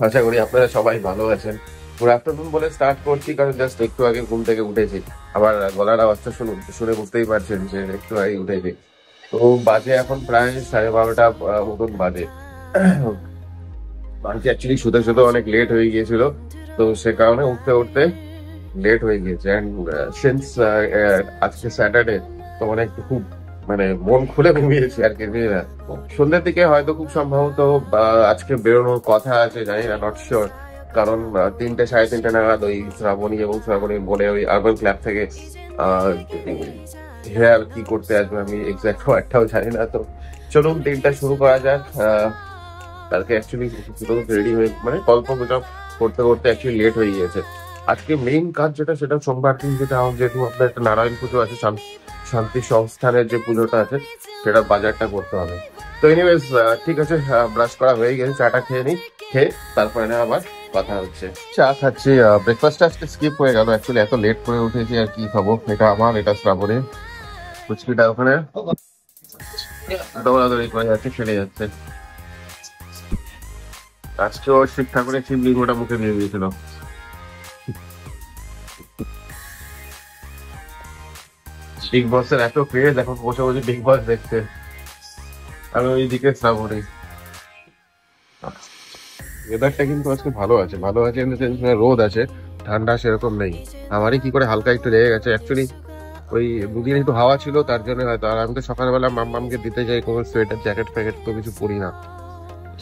আশা করি আপনারা সবাই ভালো আছেন। গুড আফটারনুন বলে স্টার্ট করছি কারণ জাস্ট একটু আগে ঘুম থেকে উঠেছি। আবার গলার আওয়াজটা শুনে বুঝতেই পারছেন যে একটু আগে উঠেছি। তো বাজে এখন প্রায় 12:30 মতন বাজে। আজকে অ্যাকচুয়ালি শুতে শুতে অনেক লেট হয়ে গিয়েছিল, তো সে কারণে উঠতে উঠতে লেট হয়ে গিয়েছে। অ্যান্ড সিন্স আজকে স্যাটারডে, তো মানে একটু খুব মানে মন খুলে ঘুমিয়েছি আর কি। সন্ধ্যের দিকে হয়তো খুব সম্ভবত আজকে বেরোনোর কথা আছে, জানি না, নট শিওর। কারণ 3টে 3:30 নাগাদ ওই শ্রাবণী এবং শ্রাবণীর বোনে ওই আরবান ক্লাব থেকে হেয়ার কি করতে আসবে, আমি এক্সাক্ট ওয়ার্ডটাও জানি না। তো চলুন দিনটা শুরু করা যাক। কালকে অ্যাকচুয়ালি রেডি হয়ে মানে গল্প গুজব করতে করতে অ্যাকচুয়ালি লেট হয়ে গিয়েছে। আজকে মেইন কাজ যেটা, সেটা সোমবার দিন, যেটা যেহেতু আপনার একটা নারায়ণ পুজো আছে, শান্তি সংস্থানের যে পুজোটা আছে, সেটার বাজারটা করতে হবে। তো এনিওয়েজ ঠিক আছে, ব্রাশ করা হয়ে গেছে, চাটা খেয়ে নিই। খেয়ে তারপরে না আবার কথা হচ্ছে। চা খাচ্ছি। ব্রেকফাস্ট আজকে স্কিপ হয়ে গেল, অ্যাকচুয়ালি এত লেট করে উঠেছি আর কি খাবো। এটা আমার, এটা শ্রাবণী। ফুচকিটা ওখানে দৌড়াদৌড়ি করে যাচ্ছে, ফেলে যাচ্ছে। আজকেও শিব ঠাকুরের শিবলিঙ্গটা মুখে দিয়ে দিয়েছিল। বিগ বসের এত ক্রেজ, এখন বসে বসে বিগ বস দেখছে, আর ওইদিকে শ্রাবণী। ওয়েদারটা কিন্তু আজকে ভালো আছে, ভালো আছে ইন দ্য সেন্স, রোদ আছে, ঠান্ডা সেরকম নেই। আমারই কি করে হালকা একটু লেগে গেছে অ্যাকচুয়ালি। ওই দুদিন একটু হাওয়া ছিল তার জন্য হয়তো। আর আমি তো সকালবেলা মাম্মামকে দিতে যাই, কোনো সোয়েটার জ্যাকেট ফ্যাকেট তো কিছু পরি না,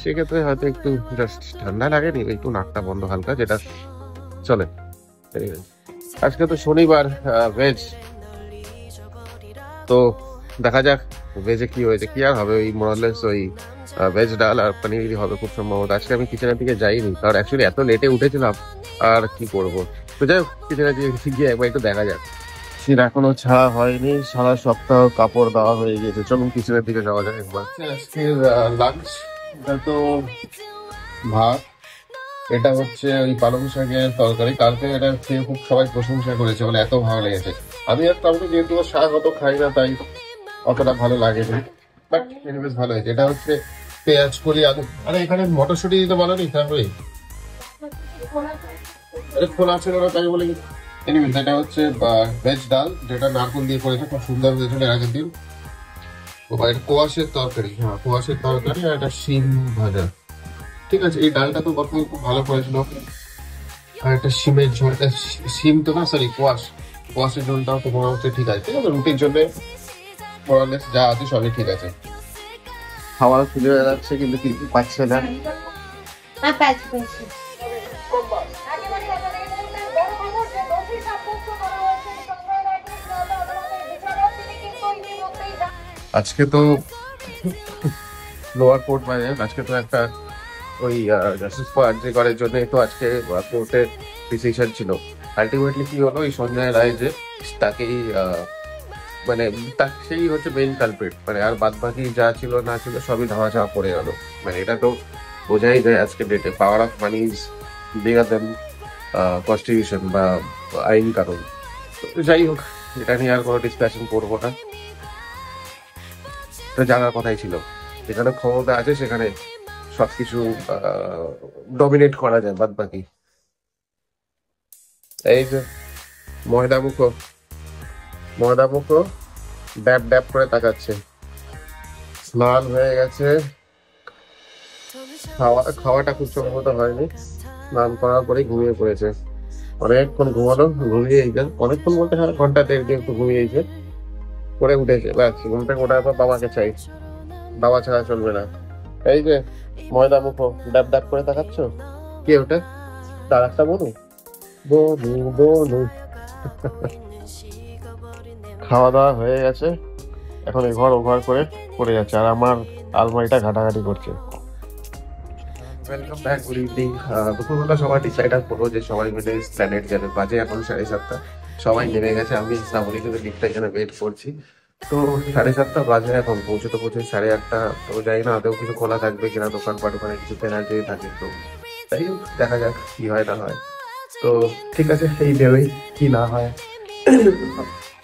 সেক্ষেত্রে হয়তো একটু জাস্ট ঠান্ডা লাগেনি, একটু নাকটা বন্ধ হালকা, যেটা চলে। Anyway, আজকে তো শনিবার, ভেজ। তো দেখা যাক ভেজে কি হয়েছে। কি আর হবে, ওই মোরালেস ওই ভেজ ডাল আর পনিরই হবে খুব সম্ভবত। আজকে আমি কিচেনের দিকে যাইনি, কারণ অ্যাকচুয়ালি এত লেটে উঠেছিলাম, আর কি করব। তো যাই হোক, কিচেনের দিকে গিয়ে একবার একটু দেখা যাক। শীত এখনো ছাড়া হয়নি, সারা সপ্তাহ কাপড় দেওয়া হয়ে গেছে। চলুন কিচেনের দিকে যাওয়া যাক একবার। আজকের লাঞ্চ, এটা তো ভাত, এটা হচ্ছে ওই পালং শাকের তরকারি। কালকে এটা খেয়ে খুব সবাই প্রশংসা করেছে, বলে এত ভালো লেগেছে। আমি আর কাউকে যেহেতু শাক অত খাই না, তাই অতটা ভালো লাগেনি, বাট এনিওয়েজ ভালো হয়েছে। এটা হচ্ছে পেঁয়াজ কলি আলু। আরে এখানে মটরশুঁটি দিতে বলো নি, তারপরে এটা খোলা ছিল না তাই বলে। এনিওয়েজ এটা হচ্ছে ভেজ ডাল, যেটা নারকেল দিয়ে করেছে, খুব সুন্দর হয়েছিল এর আগের দিন। এটা কোয়াশের তরকারি, হ্যাঁ কোয়াশের তরকারি, আর একটা শিম ভাজা। ঠিক আছে, এই ডালটা তো বর্তমানে খুব ভালো করেছিল। আর একটা শিমের ঝোল, শিম তো না, সরি কোয়াশ, কোয়াশের ঝোলটাও তো মনে হচ্ছে ঠিক আছে। ঠিক আছে, রুটির জন্য যা আছে সবই ঠিক আছে। খাওয়ার খুলে যাচ্ছে কিন্তু কিছু পাচ্ছে না। আজকে তো লোয়ার কোর্ট, মানে আজকে তো একটা ওই জাস্টিস ফর আরজিকরের জন্য তো আজকে কোর্টের ডিসিশন ছিল। আলটিমেটলি কি হলো, ওই সঞ্জয় রায় যে, তাকেই মানে সেই হচ্ছে মেইন কালপ্রিট, মানে আর বাদ বাকি যা ছিল না ছিল সবই ধামা চাপা পড়ে গেল। মানে এটা তো বোঝাই যায় আজকে ডেটে power of money is bigger then constitution বা আইন কানুন। তো যাই হোক, এটা নিয়ে আর কোনো ডিসকাশন করবো না, এটা জানার কথাই ছিল। যেখানে ক্ষমতা আছে সেখানে সবকিছু ডমিনেট করা যায়, বাদ বাকি। এই যে ময়দা মুখো, ময়দা মুখো ড্যাব ড্যাব করে তাকাচ্ছে। স্নান হয়ে গেছে, খাওয়াটা খুব সম্ভবত হয়নি, স্নান করার পরে ঘুমিয়ে পড়েছে। অনেকক্ষণ ঘুমালো, ঘুমিয়ে অনেকক্ষণ বলতে হয় ঘন্টা দেড় দিয়ে একটু ঘুমিয়েছে, করে উঠেছে। ব্যাস, ঘুম থেকে ওঠার পর বাবাকে চাই, বাবা ছাড়া চলবে না। এই যে ময়দা মুখো ড্যাব ড্যাব করে তাকাচ্ছ, কে ওটা? তার একটা বনু, বনু বনু। খাওয়া দাওয়া হয়ে গেছে, এখন এই ঘর ও ঘর করে পড়ে যাচ্ছে, আর আমার আলমারিটা ঘাটাঘাটি করছে। Welcome back, good evening. দুপুরবেলা সবাই ডিসাইড করবো যে সবাই মিলে প্ল্যানেট যাবে। বাজে এখন 7:30, সবাই নেমে গেছে, আমি শ্রাবণী কিন্তু লিফটটা এখানে ওয়েট করছি। তো 7:30 বাজে, এখন পৌঁছতে 8:30। তো জানি না আদৌ কিছু খোলা থাকবে কিনা, দোকানপাট ওখানে কিছু কেনা যদি থাকে। তো তাই দেখা যাক কি হয় না হয়। তো ঠিক আছে, এই ভেবেই কি না হয়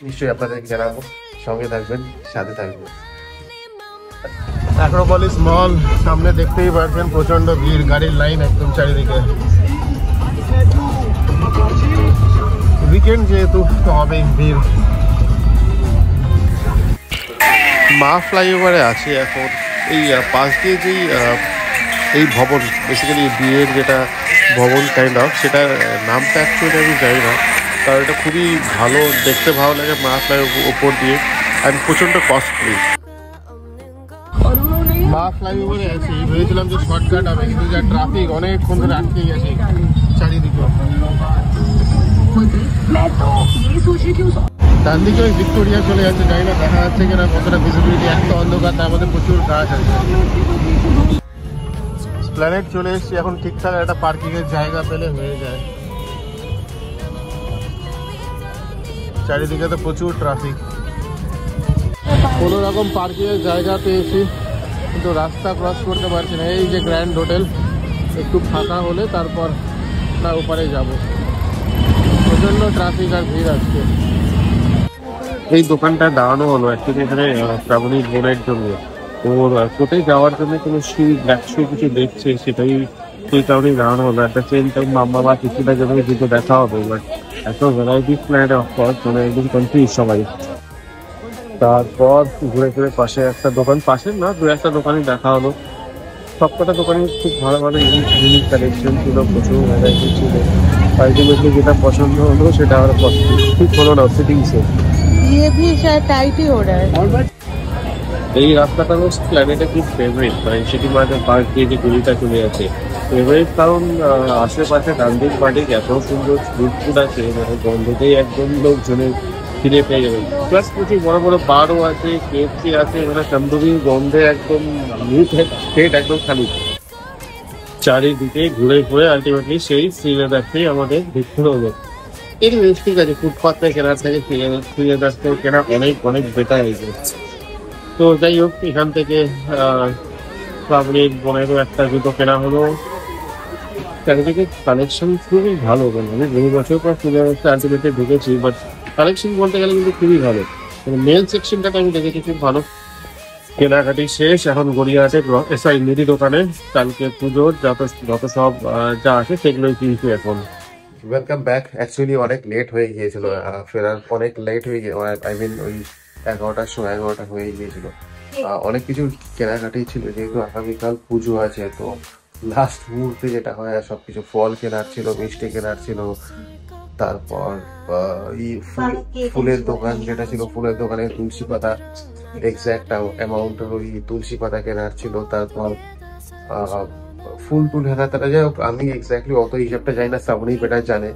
নিশ্চয়ই আপনাদেরকে জানাবো। সঙ্গে থাকবেন, সাথে থাকবেন। অ্যাক্রোপলিস মল সামনে দেখতেই পাচ্ছেন, প্রচন্ড ভিড়, গাড়ির লাইন একদম চারিদিকে। উইকেন্ড যেহেতু হবেই ভিড়। মা ফ্লাইওভারে আছি এখন। এই পাশ দিয়ে যেই এই ভবন, বেসিক্যালি বিয়ের যেটা ভবন কাইন্ড অফ, সেটার নামটা অ্যাকচুয়ালি আমি জানি না, কারণ এটা খুবই ভালো, দেখতে ভালো লাগে মা ফ্লাইওভার ওপর দিয়ে, আর প্রচণ্ড কস্টলি। মা ফ্লাইওভারে আছি, ভেবেছিলাম যে শর্টকাট হবে, কিন্তু যা ট্রাফিক, অনেকক্ষণ ধরে আটকে গেছে চারিদিকে। ডান দিকে ওই ভিক্টোরিয়া চলে যাচ্ছে, জানি না দেখা যাচ্ছে কিনা, কতটা ভিজিবিলিটি, এত অন্ধকার, তার মধ্যে প্রচুর গাছ আছে। প্ল্যানেট চলে এসেছি, এখন ঠিকঠাক একটা পার্কিং এর জায়গা পেলে হয়ে যায়। চারিদিকে তো প্রচুর ট্রাফিক, কোনো রকম পার্কিং এর জায়গা পেয়েছি, কিন্তু রাস্তা ক্রস করতে পারছি না। এই যে গ্র্যান্ড হোটেল, একটু ফাঁকা হলে তারপর না ওপারে যাব। প্রচন্ড ট্রাফিক আর ভিড় আজকে। এই দোকানটা দাঁড়ানো হলো অ্যাকচুয়ালি এখানে শ্রাবণীর বোনের জন্য, ওর কোথায় যাওয়ার জন্য কোনো কিছু দেখছে, সেটাই সেই কারণেই দাঁড়ানো হলো। একটা সেম টাইম মাম্মা বা কিছুটা জন্য দুটো দেখা হবে, বাট এত ভ্যারাইটিস প্ল্যান অফকোর্স, মানে একদম কনফিউজ সবাই। তারপর ঘুরে ফিরে পাশে একটা দোকান, পাশে না দু একটা দোকানই দেখা হলো। সবকটা দোকানে খুব ভালো ভালো ইউনিক কালেকশন ছিল, প্রচুর ভ্যারাইটি ছিল। আলটিমেটলি যেটা পছন্দ হলো সেটা আমার ঠিক হলো না, সিটিংসে। এই রাস্তাটা হচ্ছে প্ল্যানেটের খুব ফেভারিট, মানে সিটি মার্কেট পার্ক দিয়ে যে গলিটা চলে আছে ফেভারিট, কারণ আশেপাশে ডান্ডিং বাড়ির এত সুন্দর স্ট্রিট ফুড আছে, মানে গন্ধতেই একদম লোকজনের ফিরে পেয়ে যাবে। প্লাস প্রচুর বড় বড় বারও আছে, কেএফসি আছে, মানে তন্দুরির গন্ধে একদম পেট একদম খালি। চারিদিকে ঘুরে ঘুরে আলটিমেটলি সেই শ্রীলেদারকেই আমাদের দেখতে হলো। এনিওয়েজ ঠিক আছে, ফুটপাতে কেনার থেকে শ্রীলেদারকেও কেনা অনেক অনেক বেটার হয়েছে। তো যাই হোক, এখান থেকে শ্রাবণীর বোনেরও একটা জুতো কেনা হলো। চারিদিকে কালেকশন খুবই ভালো, মানে বহু বছর পর শ্রীলেদারকে আলটিমেটলি ঢুকেছি, বাট কালেকশন বলতে গেলে কিন্তু খুবই ভালো। মানে মেল সেকশনটাকে আমি দেখেছি খুব ভালো। কেনাকাটি শেষ, এখন গড়িয়াহাটে মুদি দোকানে কালকে পুজোর যত সব যা আছে সেগুলোই কিনছি এখন। Welcome back. অ্যাকচুয়ালি অনেক লেট হয়ে গিয়েছিল, ফেরার অনেক লেট হয়ে গিয়ে, আই মিন ওই 11টার সময় 11টা হয়ে গিয়েছিল। অনেক কিছু কেনাকাটি ছিল, যেহেতু আগামীকাল পুজো আছে, তো লাস্ট মুহূর্তে যেটা হয় সবকিছু, ফল কেনার ছিল, মিষ্টি কেনার ছিল, তারপর ফুলের দোকান যেটা ছিল, ফুলের দোকানে তুলসী পাতা এক্সাক্ট অ্যামাউন্টের ওই তুলসী পাতা কেনার ছিল, তারপর ফুল টুল হেনা তারা, যাই হোক আমি এক্স্যাক্টলি অত হিসাবটা জানি না, শ্রাবণী বেটার জানে।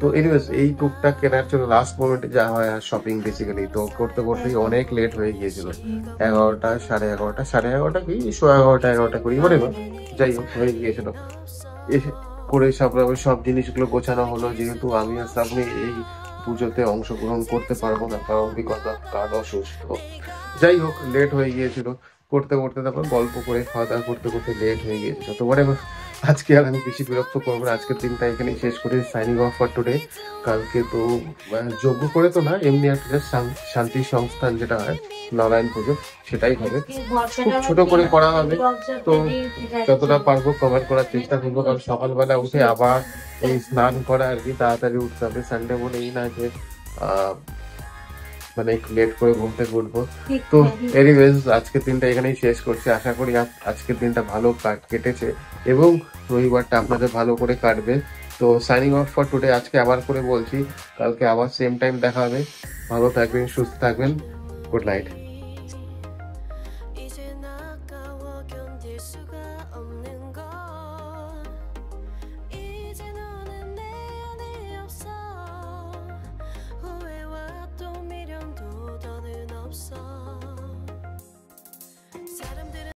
তো এনিওয়েজ এই টুকটাক কেনার জন্য লাস্ট মোমেন্টে যা হয় শপিং বেসিক্যালি, তো করতে করতেই অনেক লেট হয়ে গিয়েছিল। 11টা, 11:30 কি 11:15 করি, মানে যাই হোক হয়ে গিয়েছিল। এসে করে সব জিনিসগুলো গোছানো হলো, যেহেতু আমি আর শ্রাবণী এই পুজোতে অংশগ্রহণ করতে পারবো না, কারণ বিকজ অফ কাল অসুস্থ। যাই হোক লেট হয়ে গিয়েছিল, করতে করতে তারপর গল্প করে খাওয়া দাওয়া করতে করতে লেট হয়ে গিয়েছিল। তো আজকে আর আমি বেশি বিরক্ত করবো না, আজকের দিনটা এখানেই শেষ করে সাইনিং অফ ফর টুডে। কালকে তো যজ্ঞ করে তো না, এমনি একটা শান্তি সংস্থান যেটা হয় নারায়ণ পুজো, সেটাই হবে, খুব ছোট করে করা হবে। তো যতটা পারবো কভার করার চেষ্টা করবো, কারণ সকালবেলা উঠে আবার এই স্নান করা আর কি, তাড়াতাড়ি উঠতে হবে। সানডে বলে এই না যে মানে একটু লেট করে ঘুম থেকে উঠবো। তো এনিওয়েজ আজকের দিনটা এখানেই শেষ করছি। আশা করি আজকের দিনটা ভালো কেটেছে এবং রবিবারটা আপনাদের ভালো করে কাটবে। তো সাইনিং অফ ফর টুডে। আজকে আবার করে বলছি, কালকে আবার সেম টাইম দেখা হবে। ভালো থাকবেন, সুস্থ থাকবেন, গুড নাইট।